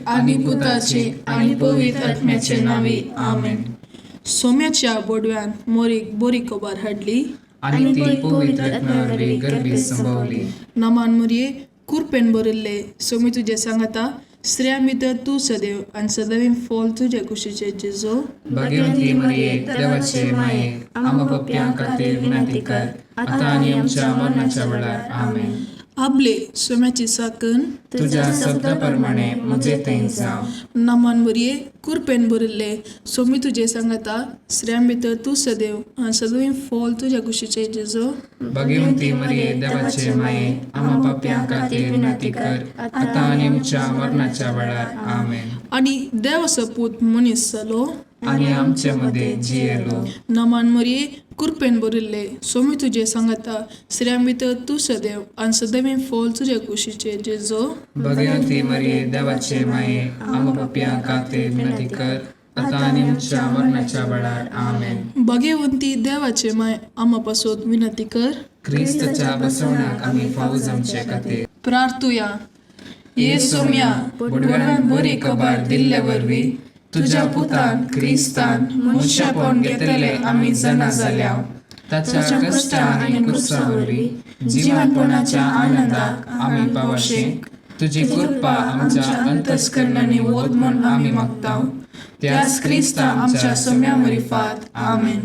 आणि पुताचे आणि पवित्र आत्म्याचे नावे आमेन. सोम्याच्या बोडव्यान मोरीक बोरी कोबार हाडली आणि ती पवित्र आत्म्यावरवी गर्भीत संभवली. नमान मुरये कुरपेन बरिल्ले सोमी तुझे सांगता स्त्रिया भितर तू सदैव आणि सदैव फॉल तुझे कुशीचे जेजो. भाग्यवंती मरिये देवाचे माये आम्हा पप्प्यां खातीर विनंती कर आता आणि आमच्या मरणाच्या वेळार आमेन. आपले सोम्याची साकन तुझ्या शब्दाप्रमाणे म्हजे थंय जावं. नमान मुरये कुरपेन बरिल्ले सोमी तुझे सांगता स्त्रिया भितर तू सदैव आणि सदैव फॉल तुझ्या कुशीचे जेजो. भाग्यवंती मरिये देवाचे माये आम्हा पप्प्यां खातीर विनंती कर आता आणि आमच्या मरणाच्या वेळार आमेन. आणि देवाचो पूत मनीस जालो आणि आमच्या मध्ये जियेलो. नमान मरिये कुरपेन बरिल्ले सोमी तुझे सांगता स्त्रिया भितर तू सदैव आणि सदैव फॉल तुझ्या कुशीचे जेजो. भाग्यवंती मरिये देवाचे माये आम्हा पप्प्यां खातीर विनंती कर आता आणि आमच्या मरणाच्या वेळार आमेन. भाग्यवंती देवाचे माय आम्हा पासून विनंती कर. ख्रिस्ताच्या बसवण्याक आम्ही फावो जमचे खातीर प्रार्थुया. ये सोम्या बोडव्यान बरी खबर दिल्ले वरवी तुझ्या पुतान क्रिस्तान मनशापण घेतले आम्ही जना जाल्या. ताच्या कष्टा आणि कुर्सावरवी जीवनपणाच्या आनंदाक आम्ही पावशेक तुझी कृपा आमच्या अंतस्करणाने वोद म्हूण आम्ही मागताव. त्याच क्रिस्ता आमच्या सोम्यावरी फात आमेन.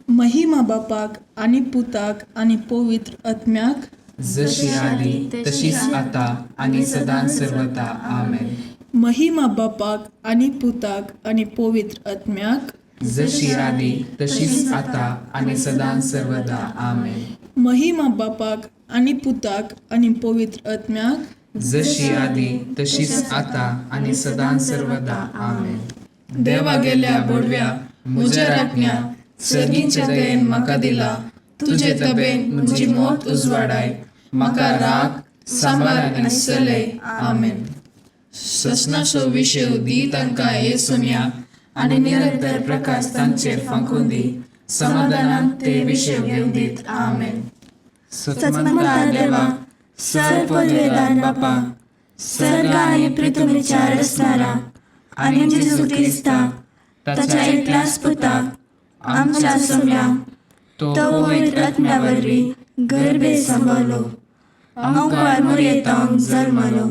महिमा बापाक आणि पुताक आणि पवित्र आत्म्याक जशी आली तशीच आता आणि सदां सर्वदा आमेन. महिमा बापाक आणि पुताक आणि पवित्र आत्म्याक जशी आली तशीच आता आणि सदां सर्वदा आमेन. महिमा बापाक आणि पुताक आणि पवित्र आत्म्याक जशी आली तशीच आता आणि सदां सर्वदा आमेन. देवा गेल्या बोडव्या म्हज्या राखण्या सर्गीच्या दयेन म्हाका दिला. तुझे तबेन म्हजी मोत उजवाडाय म्हाका राख सांबाळ आनी चलय आमेन. ससनाचो विशय दी तांकां ये सोम्या आनी निरंतर प्रकाश तांचेर फांकून दी. समाधानान ते विशय घेवन दीत आमेन. सत्मंता देवा सर पदवेदार बापा सर्ग आणि पृथ्वीच्या रचणारा आणि जेजू ख्रिस्ता ताच्या एकल्याच पुताक आमच्या सोम्या तो पवित्र आत्म्यावरवी गर्भे सांभाळलो. अंकुर मोरयेतांक जल्मलो.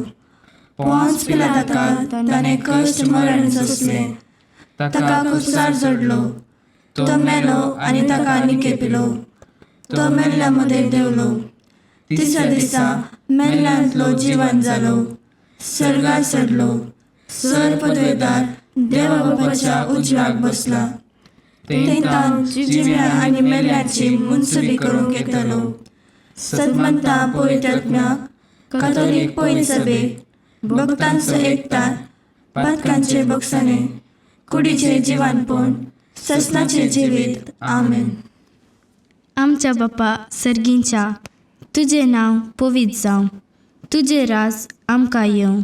पोंच पिलाताका ताणें कश्ट मरण सोंसले. ताका कुसार जोडलो. तो मेलो आनी ताका निकेपिलो. तो मेल्ल्या मध्ये देवलो. तिसऱ्या दिसा मेल्ल्यांतलो जिवंत जालो. सर्गार चडलो. सर पदवेदार देवा बापाच्या उजव्याक बसला. तेंतान जिव्या आनी मेल्ल्यांची मुनसुबी करूंक येतलो. सत्मंता पवित्र आत्म्याक कातोलीक पयली सभेक भक्तांचो एकठाण पातकांचे बक्षणे कुडीचे जिवानपण ससनाचे जिवीत आमेन. आमच्या बापा सर्गींच्या तुझे नाव पवित्र जावं. तुझे राज आमकां येवं.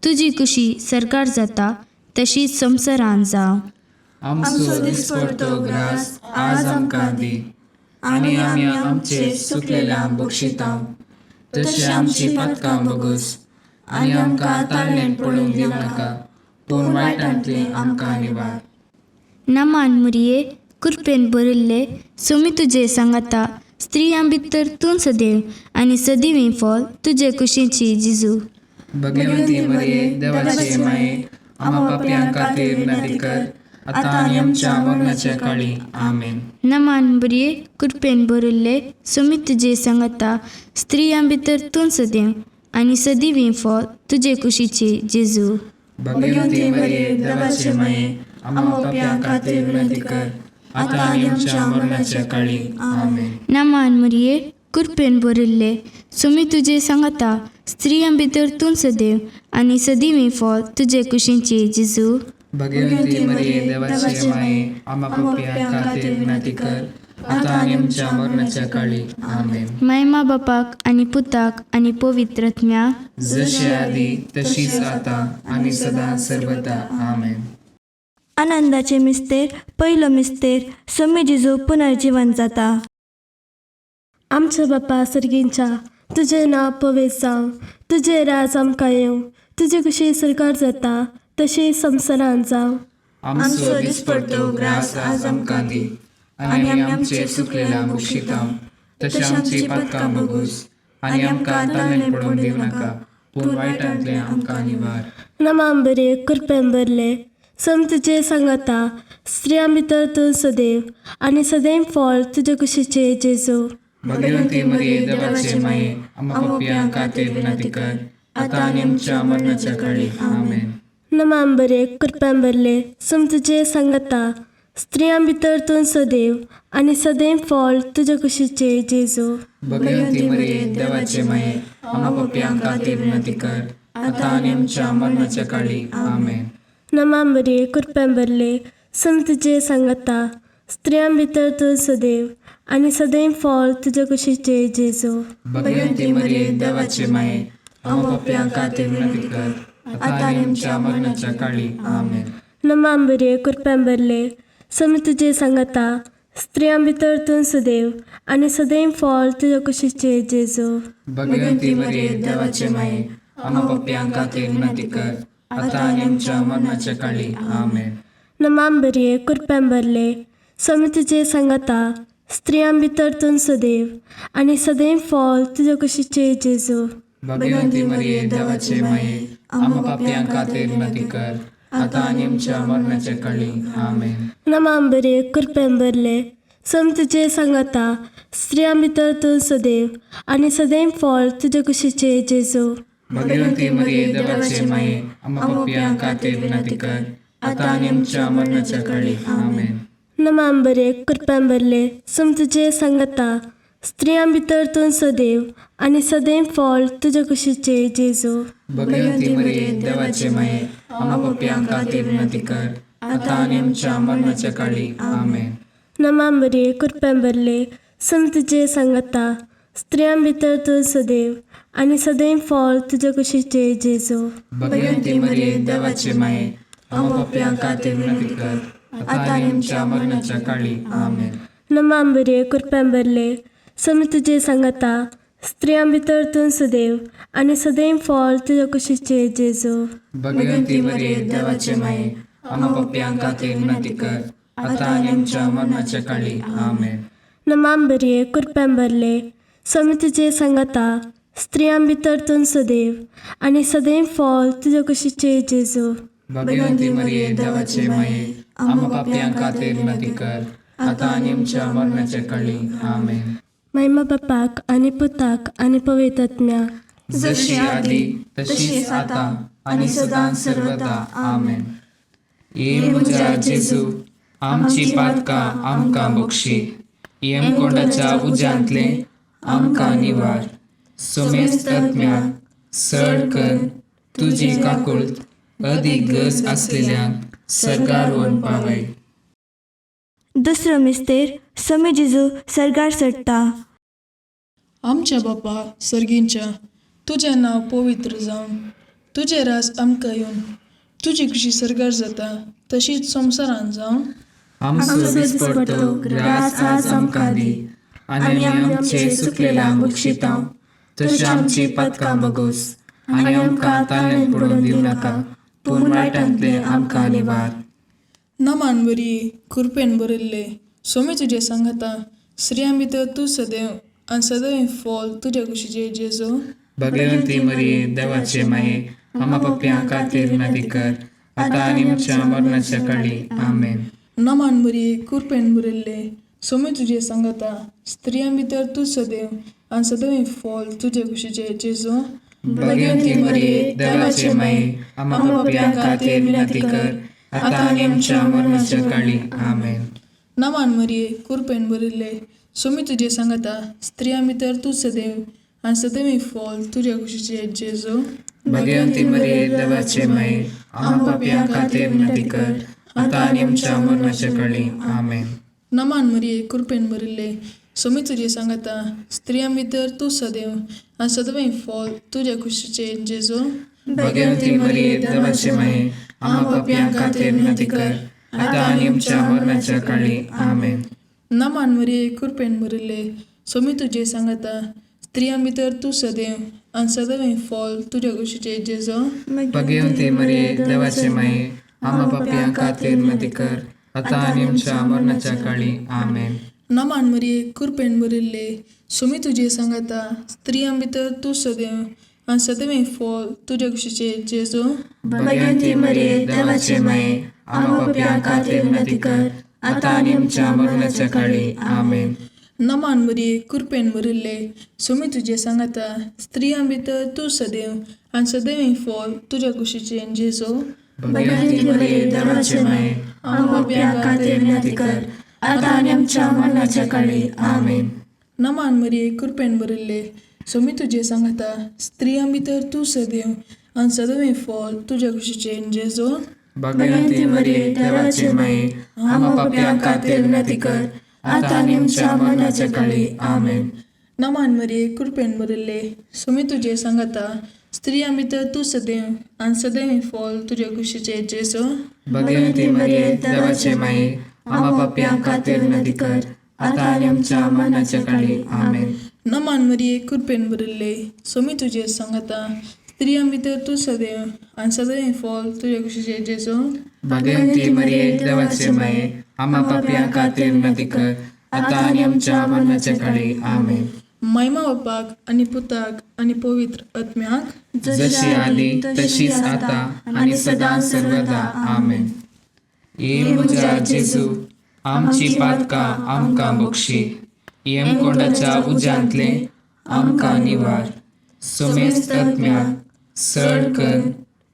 तुजी कुशी सरकार जाता तशीच संवसारांत जावं. आमचो दिसपडतो ग्रास आज आमकां दी आनी आमी आमचे सुकलेल्यांक बक्षितांव. तशी आमची पातकां बगूस आनी आमकां ताळणेन पडूंक दिवं नाका पूण वायटांतले आमकां निवार. नमान मुरये कुरपेन बरिल्ले सोमी तुझे सांगता स्त्रियां भितर तूं सदैव आनी सदिवीं फॉल तुजे कुशीची जिजू. भगवंती मरिये देवाचे माये आम्हा पाप्यां खातीर विनंती कर आता आणि आमच्या मरणाच्या काळी आमेन. नमान मुरये कुरपेन बरिल्ले सोमी तुझे सांगता स्त्रियां भितर तूं सदैव आनी सदिवीं फॉल तुजे कुशीची जेजू. भगवंती मरिये देवाचे माये आम्हा पाप्यां खातीर विनंती कर आता आणि आमच्या मरणाच्या काळी आमेन. नमान मुरये कुरपेन बरिल्ले सोमी तुझे सांगता स्त्रियां भितर तूं सदैव आनी सदिवीं फॉल तुजे कुशीची जेजू. भगवंती मरिये देवाचे माये आम्हा पाप्यां खातीर विनंती कर आता आणि आमच्या मरणाच्या काळी आमेन. महिमा बापाक आणि पुताक आणि पवित्र आत्म्याक जशी आदी तशीच आता आणि सदा सर्वदा आमेन. आनंदाचे मिस्तेर पयलो मिस्तेर सोमी जिजू पुनर्जीवन जाता. आमच्या बापा सर्गींच्या तुझे नाव पवित्र जावं. तुझे राज आमकां येवं. तुजे कशी सरकार जाता तशी संवसारांत जावं. आमचो दिसपडटो ग्रास आज आमकां दी, आनी आमी आमचे सुकलेल्या बुक्षितांव. तशें आमची पातकां बगूस, आनी आमकां ताळमेन पडोवन दिवं नाका, पूण वायटांतले आमकां निवार. नमाम बरे कृपेन भरले तुजे सांगाता स्त्रियां भितर तूं सदैव आनी सदैव फळ तुजे कुशीचे जेजू. भगवंती मरिये देवाचे माये, आमकां पापियांक खातीर विनंती कर, आतां आनी आमच्या मरणाच्या काळी. आमेन. नमाम बरे कृपेन भरले तुजे सांगाता स्त्रियां भितर तूं सदैव आनी सदैव फळ तुजे कुशीचे जेजू. भगवंती मरिये देवाचे माये, आमकां पापियांक खातीर विनंती कर, आतां आनी आमच्या मरणाच्या काळी. आमेन. नमाम बरे कृपेन भरले तुजे सांगाता स्त्रियां भितर तूं सदैव आनी सदैव फळ तुजे कुशीचे जेजू. भगवंती मरिये देवाचे माये, आमकां पापियांक खातीर विनंती कर, आतां आनी आमच्या मरणाच्या काळी. आमेन. नमाम बरे कृपेन भरले तुजे सांगाता स्त्रियां भितर तूं सदैव आनी सदैव फळ तुजे कुशीचे जेजू. भगवंती मरिये देवाचे माये, आमकां पापियांक खातीर विनंती कर, आतां आनी आमच्या मरणाच्या काळी. आमेन. नमाम बरे कृपेन भरले तुजे सांगाता स्त्रियां भितर तूं सदैव आनी सदैव फळ तुजे कुशीचे जेजू. भगवंती मरिये देवाचे माये, आमकां पापियांक खातीर विनंती कर, आतां आनी आमच्या मरणाच्या काळी. आमेन. नमाम बरे कृपेन भरले तुजे सांगाता स्त्रियां भितर तूं सदैव आनी सदैव फळ तुजे कुशीचे जेजू. भगवंती मरिये देवाचे माये, आमकां पापियांक खातीर विनंती कर, आतां आनी आमच्या मरणाच्या काळी. आमेन. नमाम बरे कृपेन भरले तुजे सांगाता स्त्रियां भितर तूं सदैव आनी सदैव फळ तुजे कुशीचे जेजू. भगवंती मरिये देवाचे माये, आमकां पापियांक खातीर विनंती कर, आतां आनी आमच्या मरणाच्या काळी. आमेन. नमाम बरे कृपेन भरले तुजे सांगाता स्त्रियां भितर तूं सदैव आनी सदैव फळ तुजे कुशीचे जेजू. भगवंती मरिये देवाचे माये, आमकां पापियांक खातीर विनंती कर, आतां आनी आमच्या मरणाच्या काळी. आमेन. नमाम बरे कृपेन भरले तुजे सांगाता स्त्रियां भितर तूं सदैव आनी सदैव फळ तुजे कुशीचे जेजू. भगवंती मरिये देवाचे माये, आमकां पापियांक खातीर विनंती कर, आतां आनी आमच्या मरणाच्या काळी. आमेन. नमाम बरे कृपेन भरले तुजे सांगाता स्त्रियां भितर तूं सदैव आनी सदैव फळ तुजे कुशीचे जेजू. भगवंती मरिये देवाचे माये, आमकां पापियांक खातीर विनंती कर, आतां आनी आमच्या मरणाच्या काळी. आमेन. महिमा बापाक आनी पुताक आनी पवित्र आत्म्याक, जशी आदी तशीच आतां आनी सदां सर्वदा. आमेन. ये म्हज्या जेजू, आमची पातकां आमकां बक्षी, यमकोंडाच्या उज्यांतले आमकां निवार. सोमेस्त आत्म्याक सड कर तुजी काकुळट अदीक गरज आसलेल्यांक सरकार व्हरून पावय. दुसरो मिस्तेर समी जेजू सरगार चडटा. आमच्या बापा सर्गींच्या, तुजें नांव पवित्र जावन, तुजें रास आमकां येवन, तुजी कशी सरकार जाता तशीच संवसारांत जावन. आमचो दिसपडटो ग्रास आज आमकां दी, आनी आमी आमचे सुकलेल्यांक बक्षितांव. तशें आमची पातकां बगूस, आनी आमकां ताळमेन पडोवन दिवं नाका, पूण वायटांतले आमकां निवार. नमान बरी कृपेन बरयल्ले सोमी तुजे सांगाता स्त्रियां भितर तूं सदैव आनी सदैव फळ तुजे कुशीचे जेजू. भगवंती मरिये देवाचे माये, आमकां पापियांक खातीर विनंती कर, आतां आनी आमच्या मरणाच्या काळी. आमेन. नमान बरी कृपेन बरयल्ले सोमी तुजे सांगाता स्त्रियां भितर तूं सदैव आनी सदैव फळ तुजे कुशीचे जेजू. भगवंती मरिये देवाचे माये, आमकां पापियांक खातीर विनंती कर, आतां आनी आमच्या मरणाच्या काळी. आमेन. नमान मरिये कृपेन बरयल्ले सोमी तुजे सांगाता स्त्रियां भितर तूं सदैव आनी सदैव फळ तुजे कुशीचे जेजू. भगवंती मरिये देवाचे माये, आमकां पापियांक खातीर विनंती कर, आतां आनी आमच्या मरणाच्या काळी. आमेन. नमान मरिये कृपेन बरयल्ले सोमी तुजे सांगाता स्त्रियां भितर तूं सदैव आनी सदैव फळ तुजे कुशीचे जेजू. भगवंती मरिये देवाचे माये, आमकां पापियांक खातीर विनंती कर, आतां आनी आमच्या मरणाच्या काळी. आमेन. नमान मरिये कृपेन बरयल्ले सोमी तुजे सांगाता स्त्रियां भितर तूं सदैव आणि सदैव फॉल तुझ्या कुशीचे जेजो. भगवंती मरिये देवाचे माये, आम्हा पापियां खातीर विनंती कर, आता आणि आमच्या मरणाच्या काळी. आमेन. नमान मरिये कृपेन भरिल्ले, सुमी तुझे सांगता, स्त्रियां भितर तू सदैव आणि सदैव फॉल तुझ्या कुशीचे जेजो. भगवंती मरिये देवाचे माये, आम्हा पापियां खातीर विनंती कर, आता आणि आमच्या मरणाच्या काळी. आमेन. नमान मरिये कृपेन भरिल्ले, सुमी तुझे सांगता, स्त्रियां भितर तू सदैव आणि सदैव फॉल तुझ्या कुशीचे जेजो. भगवंती मरिये देवाचे माये, आम्हा पापियां खातीर विनंती कर, आता आणि आमच्या मरणाच्या काळी. आमेन. नमान मरिये कृपेन भरिल्ले, सुमी तुझे सांगता, स्त्रियां भितर तू सदैव आणि सदैव फॉल तुझ्या कुशीचे जेजो. भगवंती मरिये देवाचे माये, आम्हा पापियां खातीर विनंती कर, आता आणि आमच्या मरणाच्या काळी. आमेन. नमान मरिये कृपेन भरिल्ले, सुमी तुझे सांगता, स्त्रियां भितर तू सदैव आणि सदैव फॉल तुझ्या कुशीचे जेजो. भगवंती मरिये देवाचे माये, आम्हा पापियां खातीर विनंती कर, आता आणि आमच्या मरणाच्या काळी. आमेन. नमान मरिये कृपेन भरिल्ले, सुमी तुझे सांगता, स्त्रियां भितर तू सदैव आणि सदैव फॉल तुझ्या कुशीचे जेजो. भगवंती मरिये देवाचे माये, आम्हा पापियां खातीर विनंती कर, आता आणि आमच्या मरणाच्या काळी. आमेन. महिमा बापाक आणि पुताक आणि पवित्र आत्म्याक, जशी आली तशीच आता आणि सदा सर्वदा. आमेन. ये म्हज्या जेजू, आमची पातकां आमकां बक्षी, येमकोंडाच्या उज्यांतले आमकां निवार. सोमेस्त आत्म्याक सड कर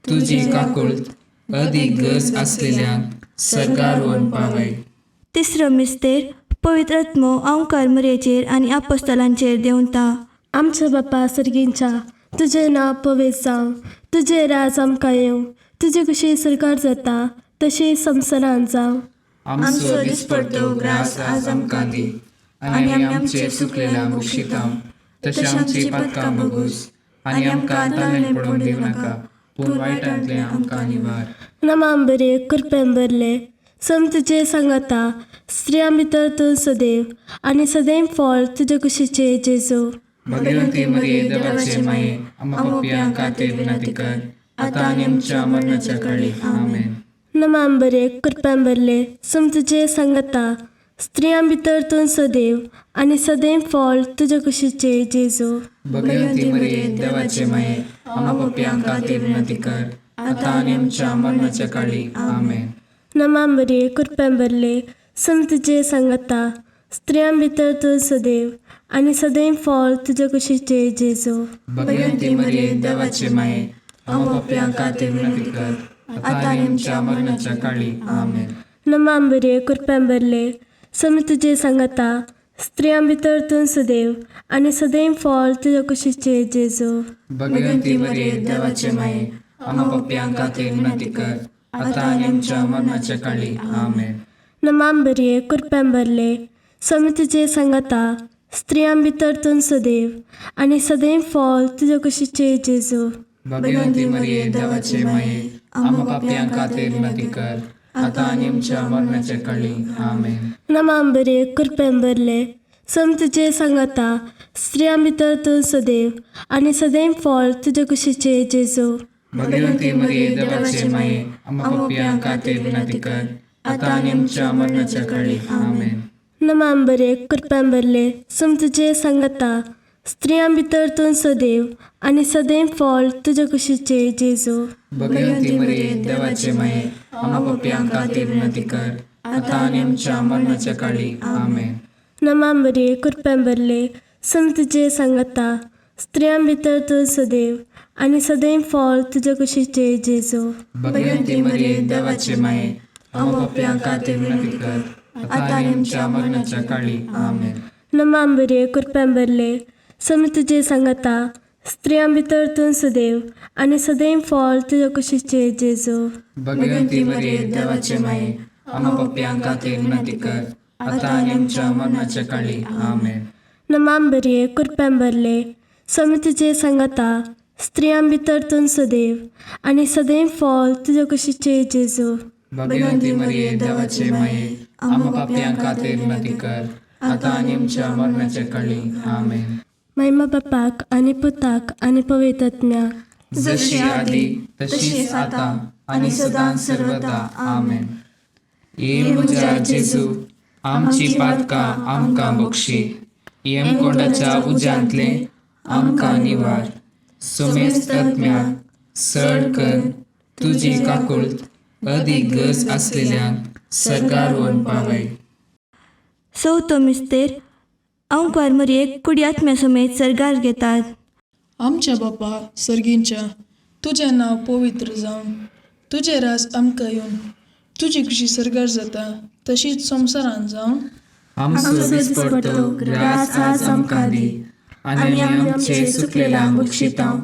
तुजी काकुळट, अदीक गरज आसलेल्यांक सरकार व्हरून पावय. तिसरो मिस्तेर पवित्र आत्मो ओंकार मरयेचेर आनी आपोस्तलांचेर देंवता. आमच्या बापा सर्गींच्या, तुझें नांव पवित्र जावं, तुजें राज आमकां येवं, तुजे कशी सरकार जाता तशी संवसारांत जावं. आमचो दिसपडटो ग्रास आज आमकां दी, आनी आमी आमचे चुकलेल्या बक्षितां, तशें आमची पातकां बगूस, आनी आमकां ताणेन पडोवंक दिवं नाका, पूण वायटांतले आमकां निवार. नमांबरे कृपेन भरले, सम तुजे सांगता, स्त्रियां भितर तूं सदैव आनी सदैव फॉल तुजे कुशीचे जेजो. भगवंती मरिये देवाचे माये, आम्हा पापियां खातीर विनंती कर, आता आनी आमच्या मरणाच्या काळी. आमेन. नमांबरे कृपेन भरले, सम तुजे सांगता, स्त्रियां भितर तूं सदैव आनी सदैव फॉल तुजे कुशीचे जेजो. भगवंती मरिये देवाचे माये, आम्हा पापियां खातीर विनंती कर, आता आनी आमच्या मरणाच्या काळी. आमेन. नमांबरे कृपेन भरले, सम तुजे सांगता, स्त्रियां भितर तूं सदैव आनी सदैव फॉल तुजे कुशीचे जेजो. भगवंती मरिये देवाचे माये, आम्हा पापियां खातीर विनंती कर, आता आनी आमच्या मरणाच्या काळी. आमेन. नमांबरे कृपेन भरले, सम तुजे सांगता, स्त्रियां भितर तूं सदैव आनी सदैव फॉल तुजे कुशीचे जेजो. भगवंती मरिये देवाचे माये, आम्हा पापियां खातीर विनंती कर, आता आनी आमच्या मरणाच्या काळी. आमेन. नमांबरे कृपेन भरले, सम तुजे सांगता, स्त्रियां भितर तूं सदैव आनी सदैव फॉल तुजे कुशीचे जेजो. भगवंती मरिये देवाचे माये, आम्हा पापियां खातीर विनंती कर, आता आनी आमच्या मरणाच्या काळी. आमेन. नमांबरे कृपेन भरले, सम तुजे सांगता, स्त्रियां भितर तूं सदैव आनी सदैव फॉल तुजे कुशीचे जेजो. भगवंती मरिये देवाचे माये, आम्हा पापियां खातीर विनंती कर, आता आनी आमच्या मरणाच्या काळी. आमेन. नमांबरे कृपेन भरले, सम तुजे सांगता, स्त्रियां भितर तूं सदैव आनी सदैव फॉल तुजे कुशीचे जेजो. भगवंती मरिये देवाचे माये, आम्हा पापियां खातीर विनंती कर, आता आनी आमच्या मरणाच्या काळी. आमेन. नमांबरे कृपेन भरले, सम तुजे सांगता, स्त्रियां भितर तूं सदैव आनी सदैव फॉल तुजे कुशीचे जेजो. भगवंती मरिये देवाचे माये, आम्हा पापियां खातीर विनंती कर, आता आनी आमच्या मरणाच्या काळी. आमेन. नमांबरे कृपेन भरले, सम तुजे सांगता, स्त्रियां भितर तूं सदैव आनी सदैव फॉल तुजे कुशीचे जेजो. भगवंती मरिये देवाचे माये, आम्हा पापियां खातीर विनंती कर, आता आनी आमच्या मरणाच्या काळी. आमेन. नमांबरे कृपेन भरले, सम तुजे सांगता, स्त्रियां भितर तूं सदैव आनी सदैव फॉल तुजे कुशीचे जेजो. भगवंती मरिये देवाचे माये, आम्हा पापियां खातीर विनंती कर, आता आनी आमच्या मरणाच्या काळी. आमेन. महिमा बापाक आनी पुताक आनी पवित्र आत्म्याक, जशी आदी तशीच आता आणि सदां सर्वदा आमेन. ये म्हज्या जेजू, आमची पातकां आमकां बक्षी, येमकोंडाच्या उज्यांतले आमकां निवार. सोमेस्त आत्म्याक सड कर तुजी काकुळट अदीक गरज असलेल्यांक सरकार व्हरून पावय. चवथो मिस्तेर ओंकार मरयेक कुडी आत्म्या समेत सर्गार घेतात. आमच्या बापा सर्गींच्या, तुजें नांव पवित्र जावन, तुजें रास आमकां येवन, तुजी कशी सरकार जाता तशीच संवसारांत जावन. आमचो दिसपडटो ग्रास आज आमकां दी, आनी आमी आमचे सुकलेल्यांक बक्षितांव.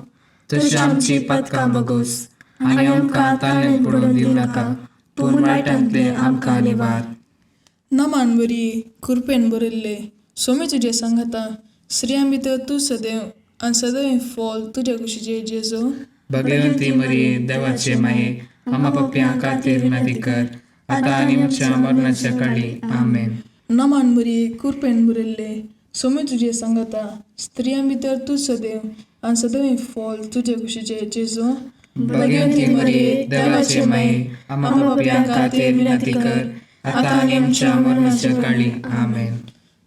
तशी आमची पातकां बगोस, आनी आमकां ताळ्यान पडून दिवं नाका, पूण वायटांतले आमकां निवार. नमान बरी कृपेन बरयल्ले, सोमी तुजे सांगाता, स्त्रियां भितर तूं सदैव आनी सदैव फॉल तुज्या कुशीचे जेजू. भगवंती मरिये देवाचे माये, आम्हा पापयांक खातीर विनंती कर, आतां आनी आमच्या मरणाच्या काळी आमेन. नमान बरी कृपेन बरयल्ले, सोमी तुजे सांगाता, स्त्रियां भितर तूं सदैव आनी सदैव फॉल तुज्या कुशीचे जेजू. भगवंती मरिये देवाचे माये, आम्हा पापयांक खातीर विनंती कर, आतां आनी आमच्या मरणाच्या काळी आमेन.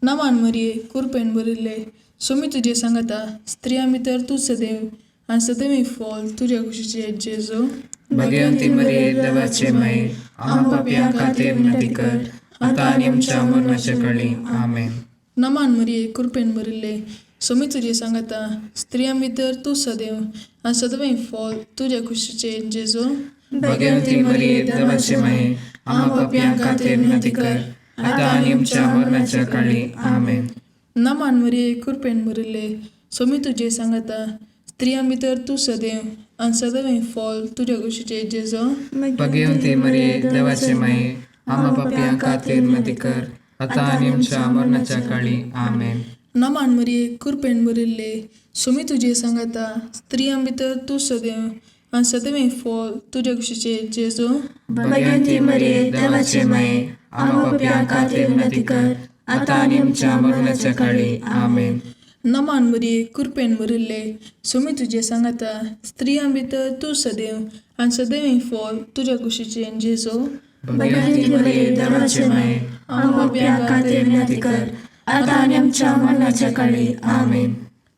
नमान मरिये कृपेन बरयल्ले, सोमी तुजे सांगाता, स्त्रियां भितर तूं सदैव आनी सदैव फॉल तुज्या कुशीचे जेजू. भगवंती मरिये देवाचे माये, आम्हा पापयांक खातीर विनंती कर, आतां आनी आमच्या मरणाच्या काळी आमेन. नमान मरिये कृपेन बरयल्ले, सोमी तुजे सांगाता, स्त्रियां भितर तूं सदैव आनी सदैव फॉल तुज्या कुशीचे जेजू. भगवंती मरिये देवाचे माये, आम्हा पापयांक खातीर विनंती कर, आतां आनी आमच्या मरणाच्या काळी आमेन. नमान मरिये कृपेन बरयल्ले, सोमी तुजे सांगाता, स्त्रियां भितर तूं सदैव आनी सदैव फॉल तुज्या कुशीचे जेजू. भगवंती मरिये देवाचे माये, आम्हा पापयांक खातीर विनंती कर, आतां आनी आमच्या मरणाच्या काळी आमेन. नमान मरिये कृपेन बरयल्ले, सोमी तुजे सांगाता, स्त्रियां भितर तूं सदैव आनी सदैव फॉल तुज्या कुशीचे जेजू. भगवंती मरिये देवाचे माये, आम्हा पापयांक खातीर विनंती कर, आतां आनी आमच्या मरणाच्या काळी आमेन. नमान मरिये कृपेन बरयल्ले, सोमी तुजे सांगाता, स्त्रियां भितर तूं सदैव आनी सदैव फॉल तुज्या कुशीचे जेजू. भगवंती मरिये देवाचे माये, आम्हा पापयांक खातीर विनंती कर, आतां आनी आमच्या मरणाच्या काळी आमेन.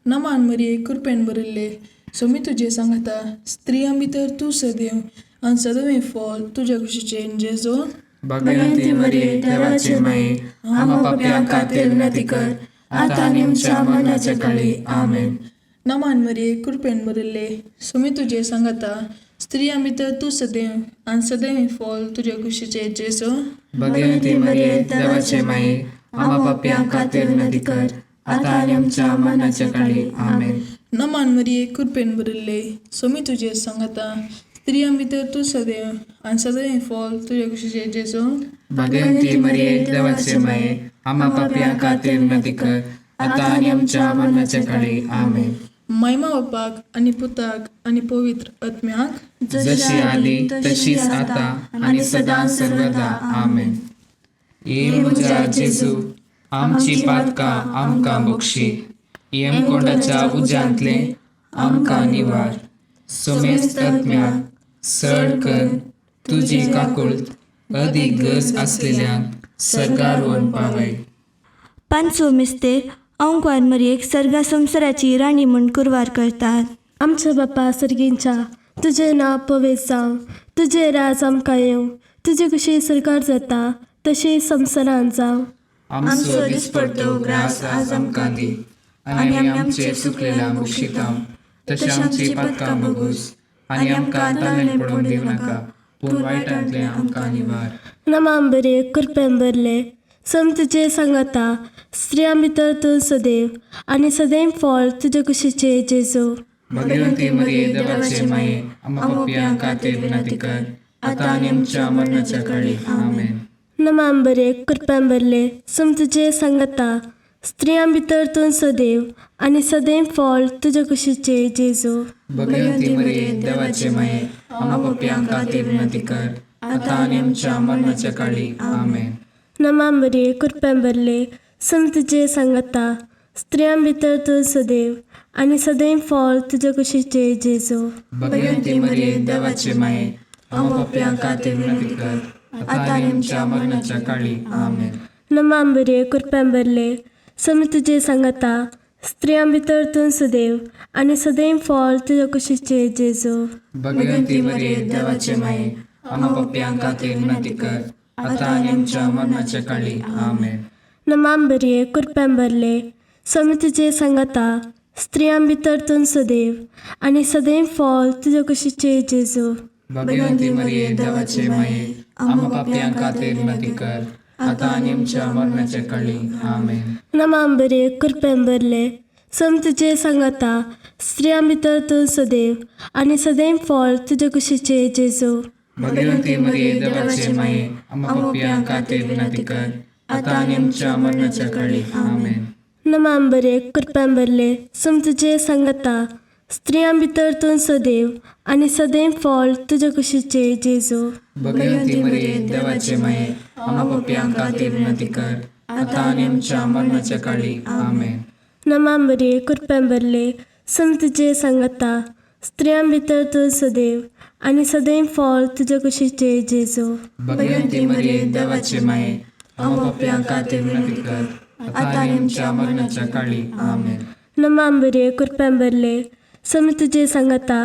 नमान मरिये कृपेन बरयल्ले, सोमी तुजे सांगाता, स्त्रियां भितर तूं सदैव आनी सदैव फॉल तुज्या कुशीचे जेजू. भगवंती मरिये देवाचे माये, आम्हा पापयांक खातीर विनंती कर, आतां आनी आमच्या मरणाच्या काळी आमेन. नमान मरिये कृपेन बरयल्ले, सोमी तुजे सांगाता, स्त्रियां भितर तूं सदैव आनी सदैव फॉल तुज्या कुशीचे जेजू. भगवंती मरिये देवाचे माये, आम्हा पापयांक खातीर विनंती कर, आतां आनी आमच्या मरणाच्या काळी आमेन. नमान मरिये कृपेन बरयल्ले, सोमी तुजे सांगाता, स्त्रियां भितर तूं सदैव आनी सदैव फॉल तुज्या कुशीचे जेजू. भगवंती मरिये देवाचे माये, आम्हा पापयांक खातीर विनंती कर, आतां आनी आमच्या मरणाच्या काळी आमेन. महिमा बापाक आनी पुताक आनी पवित्र आत्म्याक, जशी आदी तशीच आता आणि सदां सर्वदा आमेन. ये म्हज्या जेजू, आमची पातकां आमकां बक्षी, येमकोंडाच्या उज्यांतले आमकां निवार. सोमेस्त आत्म्याक सड कर तुजी काकुळट अदीक गरज असलेल्यांक सरकार व्हरून पावय. पांचवो मिस्तेर ओंकार मरयेक सर्गा संवसाराची राणी म्हूण कुरवार करतात. आमच्या बापा सर्गींच्या, तुजें नांव पवित्र जावं, तुजें राज आमकां येवं, तुजी कशी सरकार जाता तशी संवसारांत जावं. आमचो दिसपडटो ग्रास आज आमकां दी, आनी आमी आमचे सुकलेल्यांक बक्षितांव. तशी आमची पातकां बगूस, आनी आमकां ताळ्यान पडून दिवं नाका, पूण वायटांतले आमकां निवार. नमान बरे कृपेन बरले, सोमी तुजे सांगाता, स्त्रियां भितर तूं सदैव आनी सदैव फॉल तुज्या कुशीचे जेजू. भगवंती मरिये देवाचे माये, आम्हा पापयांक खातीर विनंती कर, आतां आनी आमच्या मरणाच्या काळी आमेन. नमान बरे कृपेन बरले, सोमी तुजे सांगाता, स्त्रियां भितर तूं सदैव आनी सदैव फॉल तुज्या कुशीचे जेजू. भगवंती मरिये देवाचे माये, आम्हा पापयांक खातीर विनंती कर, आतां आनी आमच्या मरणाच्या काळी आमेन. नमान बरे कृपेन बरले, सोमी तुजे सांगाता, स्त्रियां भितर तूं सदैव आनी सदैव फळ तुज्या कुशीचे जेजू. भगवंती मरिये देवाचे माये, आमकां पाप्यांक खातीर विनंती कर, आता आनी आमच्या मरणाच्या काळी. आमेन. नमांबरे कृपेंबरले समी तुजे सांगता, स्त्रियां भितर तूं सदैव आनी सदैव फळ तुज्या कुशीचे जेजू. भगवंती मरिये देवाचे माये, आमकां पाप्यांक खातीर विनंती कर, आता आनी आमच्या मरणाच्या काळी. आमेन. नमांबरे कृपेंबरले समी तुजे सांगता, स्त्रियां भितर तूं सदैव आनी सदैव फळ तुज्या कुशीचे जेजू. भगवंती मरिये देवाचे माये, आमकां पाप्यांक खातीर विनंती कर, आता आनी आमच्या मरणाच्या काळी. आमेन. नमांबरे कृपेंबरले समी तुजे सांगता, स्त्रियां भितर तूं सदैव आनी सदैव फळ तुज्या कुशीचे जेजू. भगवंती मरिये देवाचे माये, आमकां पाप्यांक खातीर विनंती कर, आता आनी आमच्या मरणाच्या काळी. आमेन. नमांबरे कृपेंबरले समी तुजे सांगता, स्त्रियां भितर तूं सदैव आनी सदैव फळ तुज्या कुशीचे जेजू. भगवंती मरिये देवाचे माये, आमकां पाप्यांक खातीर विनंती कर, आता आनी आमच्या मरणाच्या काळी. आमेन. नमांबरे कृपेंबरले समी तुजे सांगता, स्त्रियां भितर तूं सदैव आनी सदैव फळ तुज्या कुशीचे जेजू. भगवंती मरिये देवाचे माये, आमकां पाप्यांक खातीर विनंती कर, आता आनी आमच्या मरणाच्या काळी. आमेन. नमांबरे कृपेंबरले समी तुजे सांगता,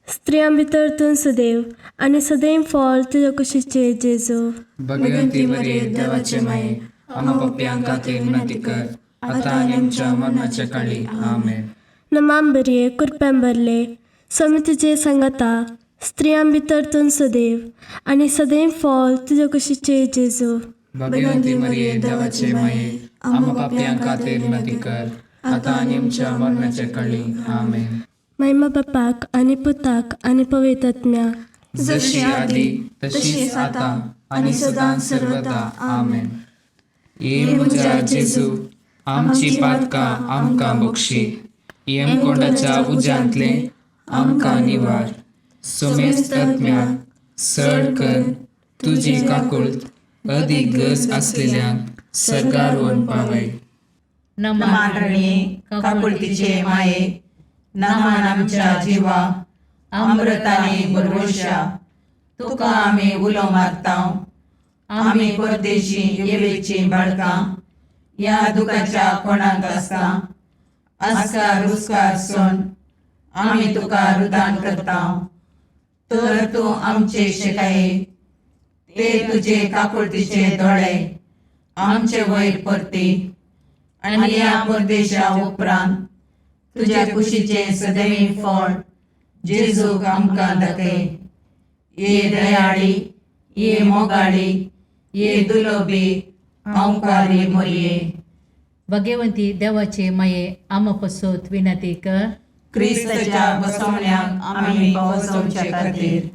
स्त्रियां भितर तूं सदैव आनी सदैव फळ तुज्या कुशीचे जेजू. भगवंती मरिये देवाचे माये, आमकां पाप्यांक खातीर विनंती कर, आता आनी आमच्या मरणाच्या काळी. आमेन. नमांबरे कृपेंबरले समी तुजे सांगता, स्त्रियां भितर तूं सदैव आनी सदैव फळ तुज्या कुशीचे जेजू. भगवंती मरिये देवाचे माये, आमकां पाप्यांक खातीर विनंती कर, आता आनी आमच्या मरणाच्या काळी. आमेन. महिमा बापाक आनी पुताक आनी पवित्र आत्म्याक, जशी आदी तशीच आता आनी सदां सर्वदा. आमेन. ये म्हज्या जेजू, आमची पातकां आमकां बक्षी, यमकोंडाच्या उज्यांतले आमकां निवार. सोमेस्त आत्म्याक सड कर तुजी काकुळट अदीक गरज आसलेल्यांक सरकार व्हरून पावय. नमान रणे काकुळतीचे माये, नमान आमच्या जिवा, अमृताने भरवशा, तुका आमी उलो मारताव. आमी परदेशी येवेची बाळकां, या दुखाच्या कोणाक आसता, आस्कार रुस्कार सोन आमी तुका रुदान करताव. तर तूं आमचे शेकाये, ते तुजे काकुळतीचे दोळे आमचे वयर परती, आनी या परदेशा उपरांत तुज्या कुशीचे सदैव फळ जेजूक आमकां दाखय. ये दयाळी, ये मोगाळी, ये दुलोबी अंकारी मरिये. भगवंती देवाचे माये, आम पसोत विनंती कर. क्रिस्ताच्या बसवण्याक आमी पावसोवचे खातीर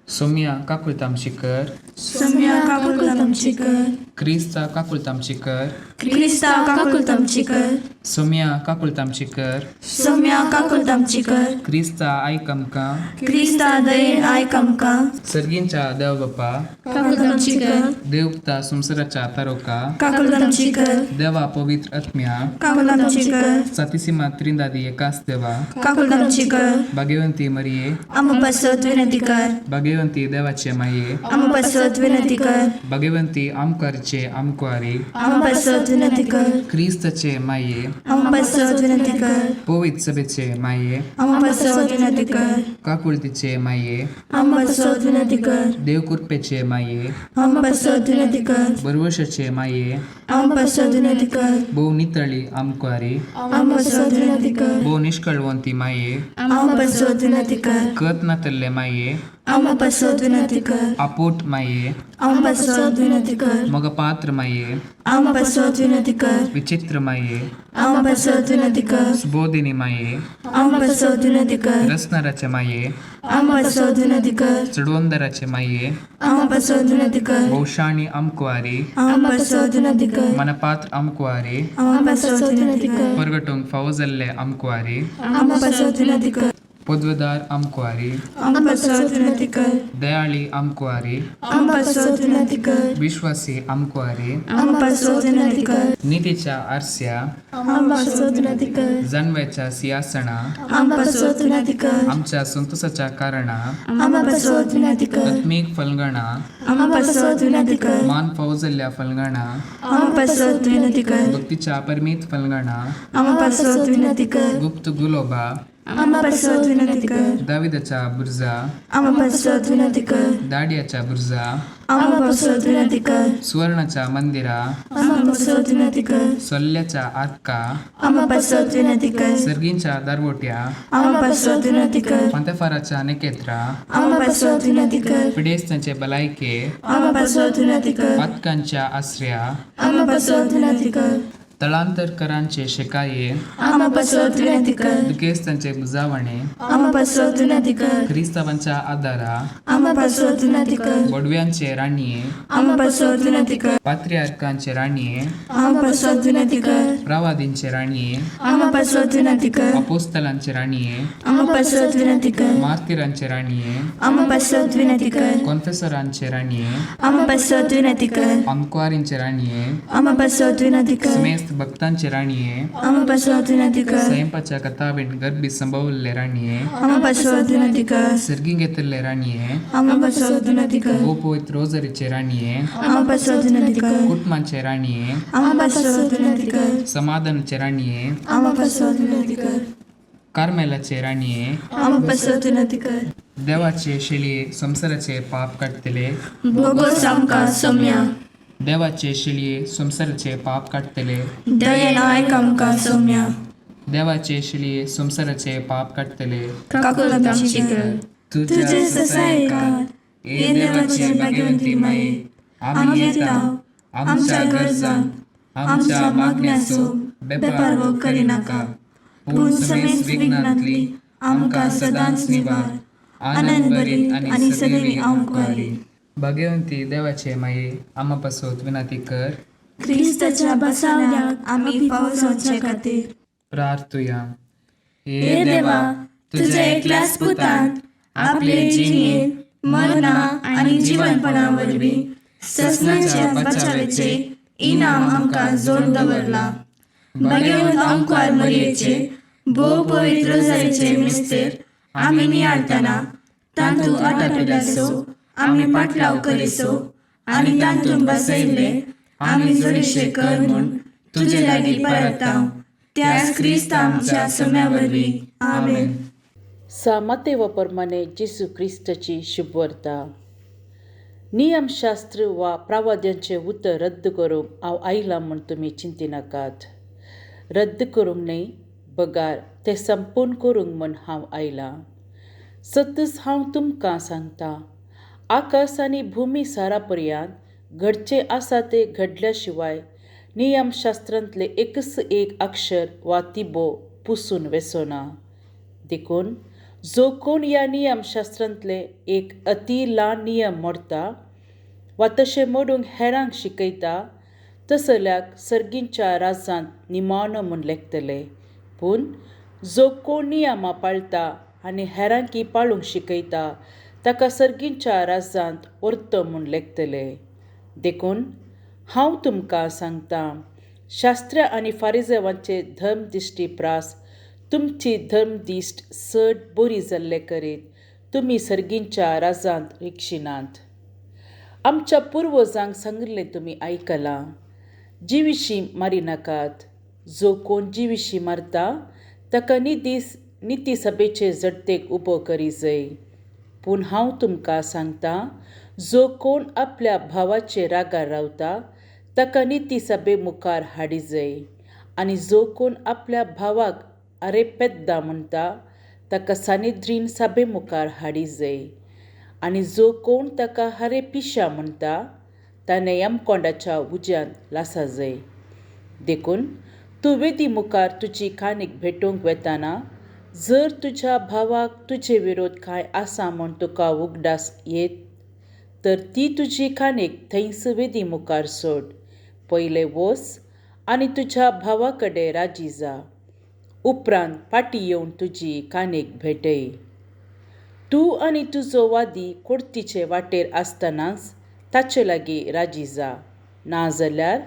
सोम्या काकुळतामची कर, सम्या काकुळतामची कर, क्रिस्ता काकुळतामची कर, क्रिस्ता काकुळतामची कर, सोम्या काकुळतामची कर, सम्या काकुळतामची कर, क्रिस्ता आयक आमकां. क्रिस्ता दयेन आयक आमकां. सर्गींच्या देव बापा, काकुळतामची कर, देवता संवसाराच्या तारोका, काकुळतामची कर, देवा पवित्र आत्म्या, काकुळतामची कर, सातिसिमा त्रिंदादी एकाच देवा, काकुळतामची कर. भगवंती मरिये, आम पसत विनंती कर, भगवंती देवाचे माये, आम पसत विनंती कर, भगवंती आमकारचे आमकुआरी, आम पसत विनंती कर, क्रिस्तचे माये, आम पसत विनंती कर, पवित्र सभेचे माये, आम पसत विनंती कर, काकुळतीचे माये, आम पसत विनंती कर, देवकृपेचे माये, आम पसत विनंती कर, बरवशाचे माये, आम पसत विनंती कर, भोव नितळी आमकुआरी, आम पसत विनंती कर, भोव निष्कळवंती माये, आम पसत विनंती कर, कत नातल्ले माये, आम पसत विनंती कर, आपोट माये, आम पसत विनंती कर, मग पात्र माये, आम पसत विनंती कर, विचित्र माये, आम पसत विनंती कर, सुबोधिनी माये, आम पसत विनंती कर, रसनाराचे माये, आम पसत विनंती कर, चडवंदराचे माये, आम पसत विनंती कर, भौशाणी आमकुआरी, आम पसत विनंती कर, मनपात्र आमकुआरी, आम पसत विनंती कर, परगटूंक फावो जाल्ले आमकुआरी, आम पसत विनंती कर, पदवेदार आमकुआरी, आमकां पासत विनंती कर. दयाळी आमकुआरी, आमकां पासत विनंती कर. विश्वासी आमकुआरी, आमकां पासत विनंती कर. नीतीच्या आरस्या, आमकां पासत विनंती कर. जानव्याच्या सिंहासना, आमकां पासत विनंती कर. आमच्या संतोषाच्या कारणा, आमकां पासत विनंती कर. आत्मीक फलगणा, आमकां पासत विनंती कर. मान फावजल्ल्या फलगणा, आमकां पासत विनंती कर. भक्तीच्या परमीत फलगणा, आमकां पासत विनंती कर. गुप्त गुलोबा, आमकां पासत विनंती कर. दाविदाच्या बुर्जा, आमकां पासत विनंती कर. दाडियाच्या बुर्जा, आमकां पासत विनंती कर. सुवर्णाच्या मंदिरा, आमकां पासत विनंती कर. सोल्ल्याच्या आर्का, आमकां पासत विनंती कर. सर्गींच्या दारवोट्या, आमकां पासत विनंती कर. पंतफाराच्या नेकेत्रा, आमकां पासत विनंती कर. पिडेस्तांचे भलायके, आमकां पासत विनंती कर. पातकांच्या आश्रया, आमकां पासत विनंती कर. तळांतरकरांचे शेकाये, आमकां पासत विनंती कर. दुखेस्तांचे बुजावणे, आमकां पासत विनंती कर. क्रिस्तावांच्या आदारा, आमकां पासत विनंती कर. बडव्यांचे राणये, आमकां पासत विनंती कर. पात्र्यार्कांचे राणये, आमकां पासत विनंती कर. प्रवादींचे राणये, आमकां पासत विनंती कर. अपोस्तलांचे राणये, आमकां पासत विनंती कर. मार्तिरांचे राणये, आमकां पासत विनंती कर. कॉन्फेसरांचे राणये, आमकां पासत विनंती कर. आमकुआरींचे राणये, आमकां पासत विनंती कर. समेस्त भक्तांचे राणये, आमकां पासत विनंती कर. स्वयंपाच्या कथाबीन गर्भी संभवल्ले राणये, आमकां पासत विनंती कर. सर्गी घेतले राणये, आमकां पासत विनंती कर. गोपवित्र रोजरीचे राणये, आमकां पासत विनंती कर. कुटुंबांचे राणये, आमकां पासत विनंती कर. समाधानाचे राणये, आमकां पासत विनंती कर. कार्मेलाचे राणये, आमकां पासत विनंती कर. देवाचे शिळये संसाराचे पाप काढतले, भोगोस आमकां सौम्या. देवाचे शिळये संसाराचे पाप काढतले, दयेन आयक आमकां सौम्या. देवाचे शिळये संसाराचे पाप काढतले, काकूत आमची कर. तुझे सहाय्यकार हे देवाचे भाग्यवंती माये, आमी येता आमच्या गरजांक, आमच्या मागण्याचो बेपारवो करिनाका, पूण समेस्त विघ्नांतली आमकां सदांच निवार. आनंद बरी आनी सदैवी आमकुआरी. भाग्यवंती देवाचे माये, आम्हा पासत विनंती कर. क्रिस्ताच्या बसावण्याक आमी पावल जावचे खातीर प्रार्थुया. हे देवा, तुझ्या एकल्याच पुतान आपले जिणेन मरणा आनी जीवनपणा वरवीं ससनाच्या बचावेचे इनाम आमकां जोड दवरला. भाग्यवंत आमकुआर मरयेचे भोव पवित्र रोजारीचे मिस्तेर आमी नियाळतना तांतू आटापिल्यासो आमी पाटलाव करिसो आनी तांतून बसयल्ले आमी जोडीशे कर म्हूण तुजे लागीं परतांव. त्याच क्रिस्त आमच्या सोम्या वरवीं. आमेन. सामते प्रमाणे जेसू क्रिस्ताची शुभवर्ता. नियमशास्त्र वा प्रवाद्यांचे उतर रद्द करूंक हांव आयला म्हूण तुमी चिंती नाकात. रद्द करूंक न्हय, बगार ते संपूर्ण करूंक म्हूण हांव आयलां. सतच हांव तुमकां सांगता, आकाश आनी भुमी सारा पर्यंत घडचे आसा ते घडल्या शिवाय नियमशास्त्रांतले एकच एक अक्षर वा तिबो पुसून वेसोना. देखून जो कोण ह्या नियमशास्त्रांतले एक अति ल्हान नियम मोडटा वा तशें मोडूंक हेरांक शिकयता, तसल्याक सर्गींच्या राज्यांत निमाणो म्हूण लेखतले. पूण जो कोण नियमां पाळटा आनी हेरांकी पाळूंक शिकयता, ताका सर्गींच्या राज्यांत व्हरतो म्हूण लेखतले. देखून हांव तुमकां सांगतां, शास्त्र्या आनी फारिजेवांचे धर्मदिश्टी प्रास तुमची धर्मदिश्ट चड बरी जाल्ले करीत तुमी सर्गींच्या राज्यांत रिक्षिनात. आमच्या पुर्वजांक सांगिल्लें तुमी आयकलां, जीविशीं मारी नाकात. जो कोण जीविशीं मारता ताका निती सभेचे जडतेक उबो करी जाय. पूण हांव तुमकां सांगतां, जो कोण आपल्या भावाचे रागार रावता ताका निती सभे मुखार हाडी जाय. आनी जो कोण आपल्या भावाक आरे पेद्दा म्हणटा ताका सानिद्रीन सभे मुखार हाडी जाय. आनी जो कोण ताका हारे पिशा म्हणटा ताणें यमकोंडाच्या उज्यांत लासा जाय. देखून तूं वेदी मुखार तुजी काणीक भेटोवंक वेताना जर तुज्या भावाक तुजे विरोध कांय आसा म्हूण तुका उगडास येत, तर ती तुजी काणीक थंयच वेदी मुखार सोड. पयले वच आनी तुज्या भावा कडेन राजी जा. उपरांत फाटी येवन तुजी कानेक भेटय. तूं आनी तुजो वादी कोर्तीचे वाटेर आसतनाच ताचे लागीं राजी जा, नाजाल्यार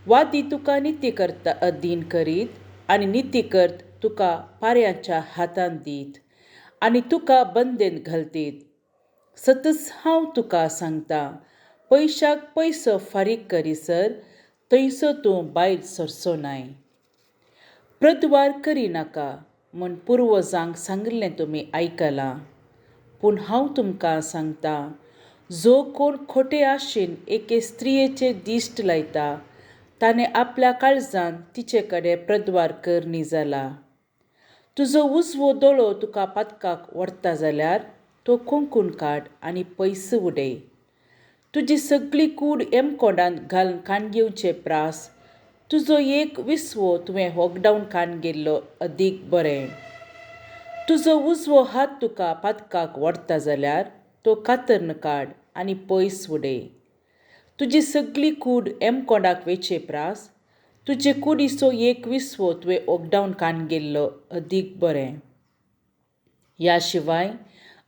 वादी तुका निती करता अधीन करीत आनी नितीकर्त तुका पाऱ्यांच्या हातांत दीत आनी तुका बंदेंत घालतीत. सतत हांव तुका सांगता, पयशाक पयसो फारीक करीसर थंयसर तूं भायर सरचो न्हय. प्रद्वार करिनाका म्हूण पुर्वजांक सांगिल्लें तुमी आयकलां. पूण हांव तुमकां सांगता, जो कोण खोटे आशेन एके स्त्रियेचेर दिश्ट लायता ताणें आपल्या काळजांत तिचे कडेन प्रद्वार करनी जाला. तुजो उजवो दोळो तुका पातकाक व्हरता जाल्यार तो कोंकून काड आनी पयस उडय. तुजी सगळी कूड हेमकोंडांत घालून काणगेवचे प्रास तुजो एक विस्वो तुवें होगडावन काणगेल्लो अदीक बरें. तुजो उजवो हात तुका पातकाक व्हरता जाल्यार तो कातरन काड आनी पयस उडय. तुजी सगळी कूड हेमकोंडाक वेचे प्रास तुजे कुडीचो एक विस्वो तुवें होगडावन काणगेल्लो अदीक बरें. ह्या शिवाय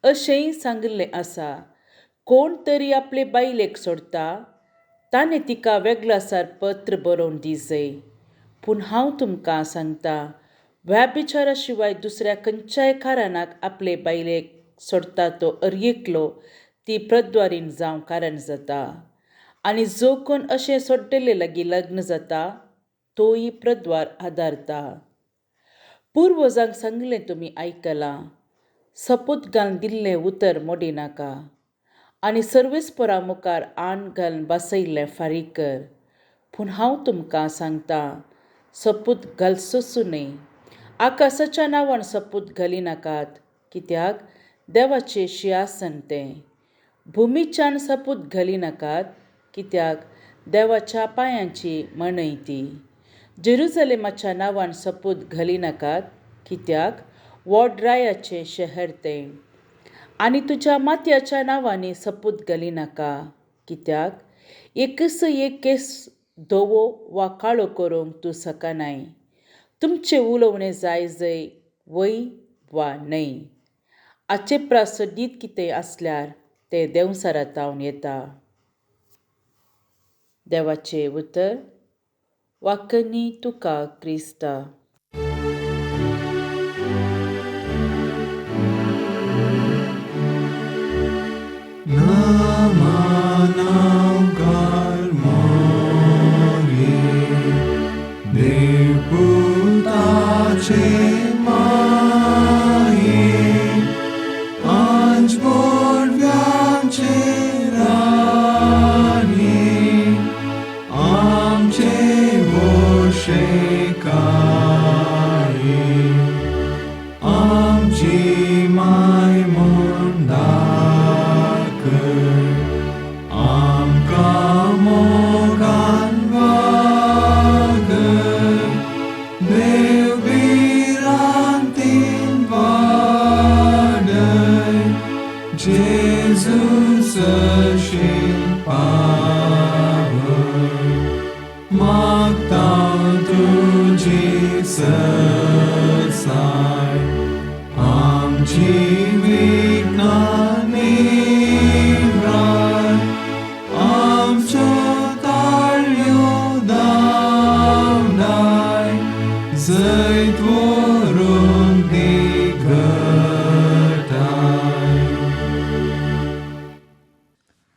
अशेंय सांगिल्लें आसा, कोण तरी आपले बायलेक सोडता ताणें तिका वेगळासार पत्र बरोवन दिजय. पूण हांव तुमकां सांगता, व्याभिचारा शिवाय दुसऱ्या खंयच्याय कारणाक आपले बायलेक सोडता तो अर्येकलो ती प्रद्वारीन जावं कारण जाता. आनी जो कोण अशें सोडलेले लागीं लग्न जाता तोय प्रद्वार आदारता. पुर्वजांक सांगिल्लें तुमी आयकलां, सपूत घालून दिल्लें उतर मोडिनाका आनी सर्वेस्परा मुखार आण घालून बसयल्लें फारीक कर. पूण हांव तुमकां सांगता, सपूत घालचोच न्हय. आकाशाच्या नांवान सपूत घालिनाकात, कित्याक देवाचें सिंहासन तें. भुमीच्यान सपूत घालिनाकात, कित्याक देवाच्या पांयांची मणय ती. जेरुजलेमाच्या नांवान सपूत घालिनाकात, कित्याक व्हड रायाचें शहर तें. आनी तुज्या मातयाच्या नांवांनी सपूत घालिनाका, कित्याक एकस एक केस धवो वा काळो करूंक तूं शकनाय. तुमचें उलोवणें जाय जंय वय वा न्हय. हाचे प्रास सदीत कितें आसल्यार तें देंवसारांतावन येता. देवाचें उतर. वाकणी तुका क्रिस्ता.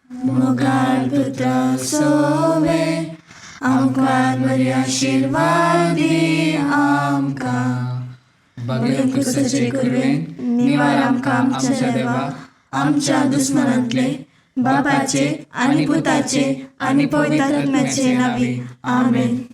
Mogar putra sove, amkar bari आशीर्वादी आमका. बगेन कुसाचे कुरवेन निवार आमकां आमच्या देवा, आमच्या दुस्मनांतले, बापाचे आनी पुताचे आनी पवित्र आत्म्याचे नावी. आमेन.